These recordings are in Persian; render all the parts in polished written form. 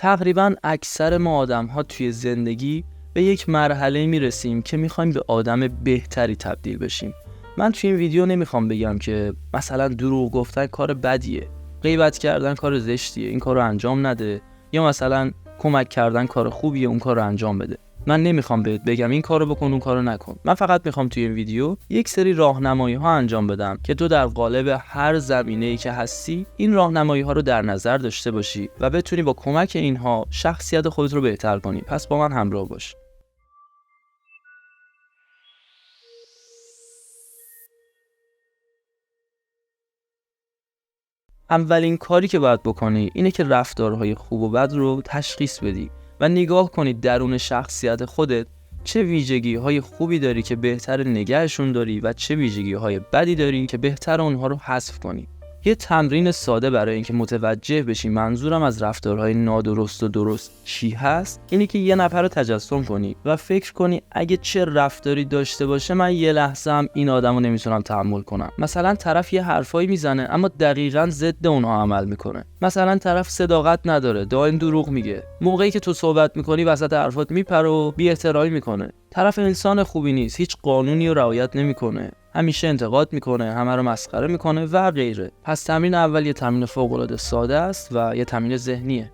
تقریبا اکثر ما آدم‌ها توی زندگی به یک مرحله میرسیم که میخوایم به آدم بهتری تبدیل بشیم. من توی این ویدیو نمیخوام بگم که مثلا دروغ گفتن کار بدیه، غیبت کردن کار زشتیه، این کارو انجام نده، یا مثلا کمک کردن کار خوبیه، اون کارو انجام بده. من نمیخوام بهت بگم این کارو بکن اون کارو نکن. من فقط میخوام توی این ویدیو یک سری راهنمایی ها انجام بدم که تو در قالب هر زمینه‌ای که هستی این راهنمایی ها رو در نظر داشته باشی و بتونی با کمک اینها شخصیت خودت رو بهتر کنی. پس با من همراه باش. اولین کاری که باید بکنی اینه که رفتارهای خوب و بد رو تشخیص بدی و نگاه کنی درون شخصیت خودت چه ویژگی‌های خوبی داری که بهتر نگهشون داری و چه ویژگی‌های بدی داری که بهتر اونها رو حذف کنی. یه تمرین ساده برای اینکه متوجه بشی منظورم از رفتارهای نادرست و درست چی هست اینه که یه نفر رو تجسم کنی و فکر کنی اگه چه رفتاری داشته باشه من یه لحظه هم این آدمو نمیتونم تحمل کنم. مثلا طرف یه حرفایی میزنه اما دقیقاً ضد اونها عمل میکنه. مثلا طرف صداقت نداره، دائم دروغ میگه. موقعی که تو صحبت میکنی وسط حرفات میپره و بی‌احترامی میکنه. طرف انسان خوبی نیست، هیچ قانونی رو رعایت نمیکنه، همیشه انتقاد میکنه، همه رو مسخره میکنه و غیره. پس تمرین اول یه تمرین فوق‌العاده ساده است و یه تمرین ذهنیه.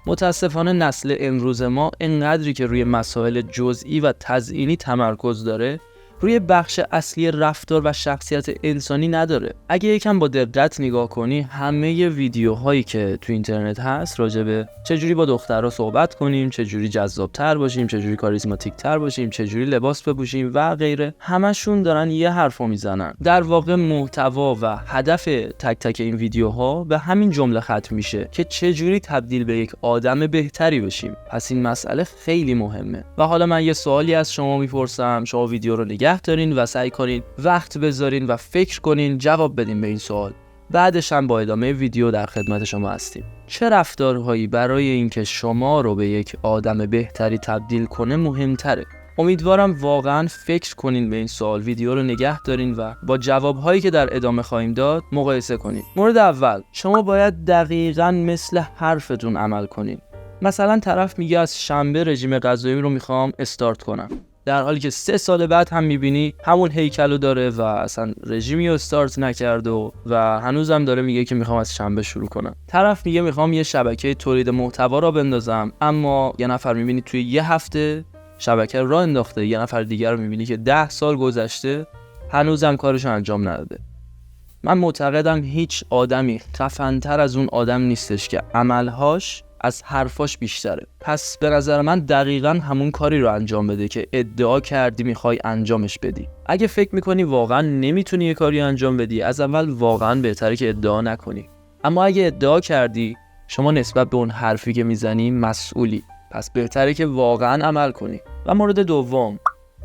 متاسفانه نسل امروز ما انقدری که روی مسائل جزئی و تزیینی تمرکز داره روی بخش اصلی رفتار و شخصیت انسانی نداره. اگه یکم با دقت نگاه کنی همه ویدیوهایی که تو اینترنت هست راجع به چجوری با دخترها صحبت کنیم، چجوری جذاب‌تر باشیم، چجوری کاریزماتیک‌تر باشیم، چجوری لباس بپوشیم و غیره، همشون دارن یه حرفو میزنن. در واقع محتوا و هدف تک تک این ویدیوها به همین جمله ختم میشه که چجوری تبدیل به یک آدم بهتری بشیم. پس این مسئله خیلی مهمه. و حالا من یه سوالی از شما میپرسم، شما ویدیو رو نگاه دارین و سعی کنین وقت بذارین و فکر کنین جواب بدین به این سوال. بعدش هم با ادامه ویدیو در خدمت شما هستیم. چه رفتارهایی برای اینکه شما رو به یک آدم بهتری تبدیل کنه مهمتره؟ امیدوارم واقعا فکر کنین به این سوال، ویدیو رو نگه دارین و با جوابهایی که در ادامه خواهیم داد مقایسه کنین. مورد اول، شما باید دقیقاً مثل حرفتون عمل کنین. مثلا طرف میگه از شنبه رژیم غذایی رو میخوام استارت کنم، در حالی که 3 سال بعد هم میبینی همون هیکلو داره و اصلا رژیمی رو استارت نکرده و هنوزم داره میگه که میخوام از شنبه شروع کنم. طرف میگه میخوام یه شبکه تولید محتوا را بندازم، اما یه نفر میبینی توی یه هفته شبکه راه انداخته، یه نفر دیگر رو میبینی که 10 سال گذشته هنوزم کارشو انجام نداده. من معتقدم هیچ آدمی خفن‌تر از اون آدم نیستش که عملهاش از حرفاش بیشتره. پس به نظر من دقیقاً همون کاری رو انجام بده که ادعا کردی میخوای انجامش بدی. اگه فکر میکنی واقعاً نمیتونی یه کاری انجام بدی، از اول واقعاً بهتره که ادعا نکنی. اما اگه ادعا کردی، شما نسبت به اون حرفی که میزنی مسئولی. پس بهتره که واقعاً عمل کنی. و مورد دوم،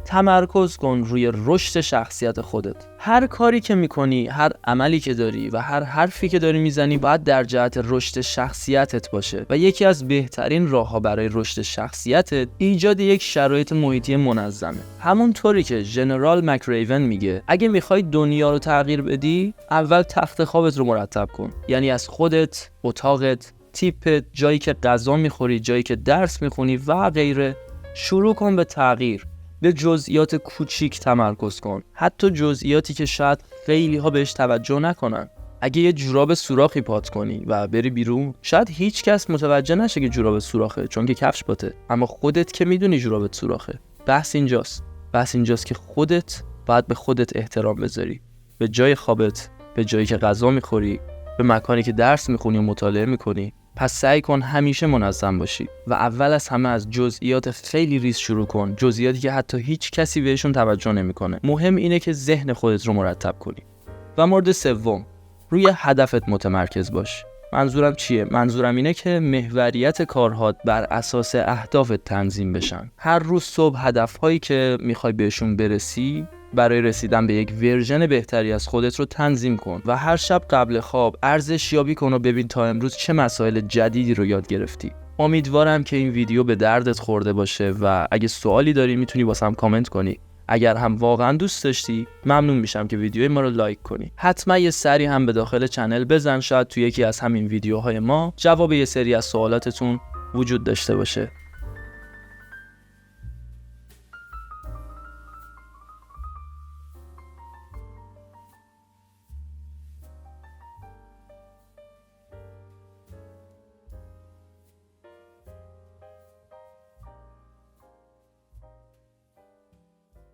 تمرکز کن روی رشد شخصیت خودت. هر کاری که میکنی، هر عملی که داری و هر حرفی که داری میزنی باید در جهت رشد شخصیتت باشه و یکی از بهترین راه‌ها برای رشد شخصیتت ایجاد یک شرایط محیطی منظمه. همونطوری که ژنرال مکریون میگه اگه میخوای دنیا رو تغییر بدی، اول تخت خوابت رو مرتب کن. یعنی از خودت، اتاقت، تیپت، جایی که غذا میخوری، جایی که درس میخونی و غیره شروع کن به تغییر. به جزئیات کوچیک تمرکز کن، حتی جزئیاتی که شاید خیلی ها بهش توجه نکنن. اگه یه جوراب سوراخی پات کنی و بری بیرون، شاید هیچ کس متوجه نشه که جوراب سوراخه چون که کفش پاته، اما خودت که میدونی جورابت سوراخه. بحث اینجاست که خودت باید به خودت احترام بذاری، به جای خوابت، به جایی که غذا میخوری، به مکانی که درس میخونی و مطالعه میکنی. پس سعی کن همیشه منظم باشی و اول از همه از جزئیات خیلی ریز شروع کن، جزئیاتی که حتی هیچ کسی بهشون توجه نمیکنه. مهم اینه که ذهن خودت رو مرتب کنی. و مورد سوم، روی هدفت متمرکز باش. منظورم چیه؟ منظورم اینه که محوریت کارهات بر اساس اهدافت تنظیم بشن. هر روز صبح هدفهایی که میخوای بهشون برسی برای رسیدن به یک ورژن بهتری از خودت رو تنظیم کن و هر شب قبل خواب ارزش یابی کن و ببین تا امروز چه مسائل جدیدی رو یاد گرفتی. امیدوارم که این ویدیو به دردت خورده باشه و اگه سوالی داری میتونی واسم کامنت کنی. اگر هم واقعا دوست داشتی ممنون میشم که ویدیوی ما رو لایک کنی. حتما یه سری هم به داخل چنل بزن، شاید تو یکی از همین ویدیوهای ما جواب یه سری از سوالاتتون وجود داشته باشه.